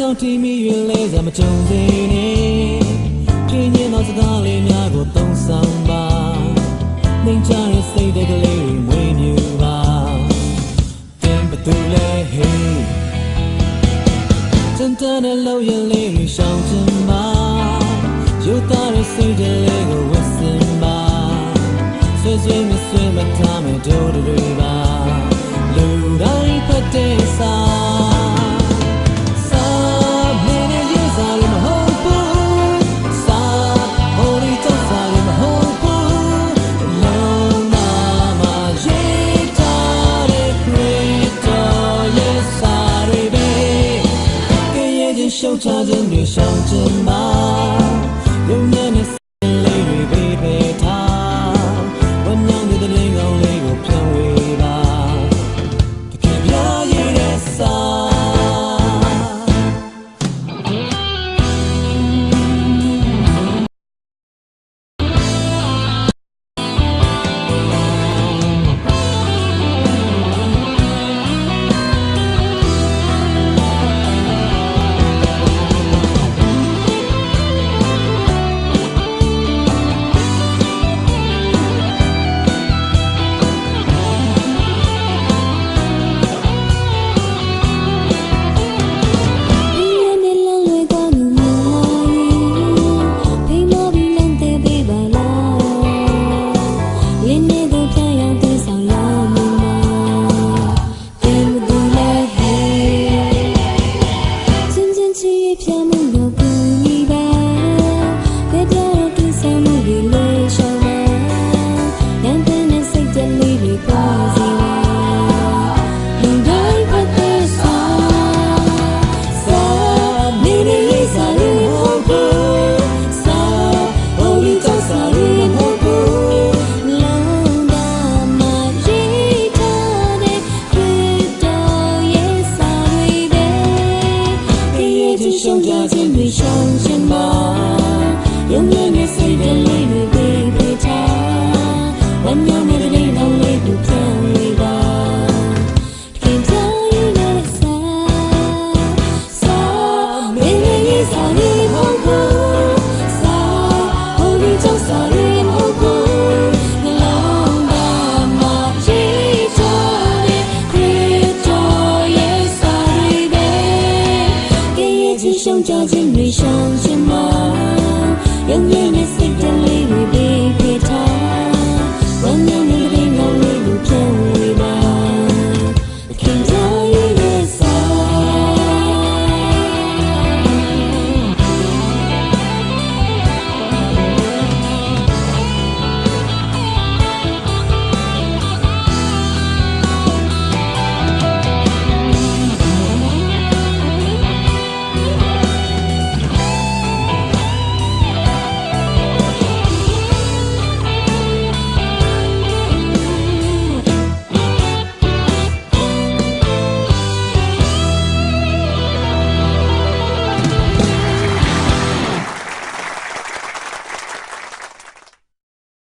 ကြောင့်တီမီရွေလဲစမကြုံစေနဲ့ပြင်းရင်သောစကားလေးများကိုသုံးဆောင်ပါနှိမ်ချတဲ့စိတ်တွေကလေးတွေမွေးမြူပါတင်ဘသူလဲဟေးတန်တန်တဲ့လောက်ရလေးတွေရှောင်ချင်ပါယူသားတဲ့စိတ်တွေလေးကိုဝတ်ဆင်ပါဆွေဆွေမဆွေမထားမဲ့တို့တွေပါလူတိုင်းဖတ်တဲ့စာရှုံချခြင်းတွေရှောင်ကျင်ပါယုံနဲ့နဲ့လေးတွေပေးပေးထားဝမ်းမြောက်နေတဲ့လင်းကောင်းလေးကိုဖြန့်ဝေပါတကယ်ပြရည်တဲ့စာရှုံချခြင်းတွေရှောင်ခြင်းပါယုံနဲ့နဲ့စိတ်တွေလေးတွေပေးပေးထားဝမ်းမြောက်နေတဲ့လေးကောင်းလေးကိုဖြန့်ဝေပါတခင်ပြရည်နဲ့စာမင်းရဲ့ရေးစာလေးဟုတ်ဘူးစာဟိုဒီကြောင့်စာလေးဟုတ်ဘူးနှလုံးသားမှာရေးထားတဲ့ခရစ်တော်ရဲ့စာတွေပဲရှုံချခြင်းတွေရှောင်ခြင်းမှာ永远的。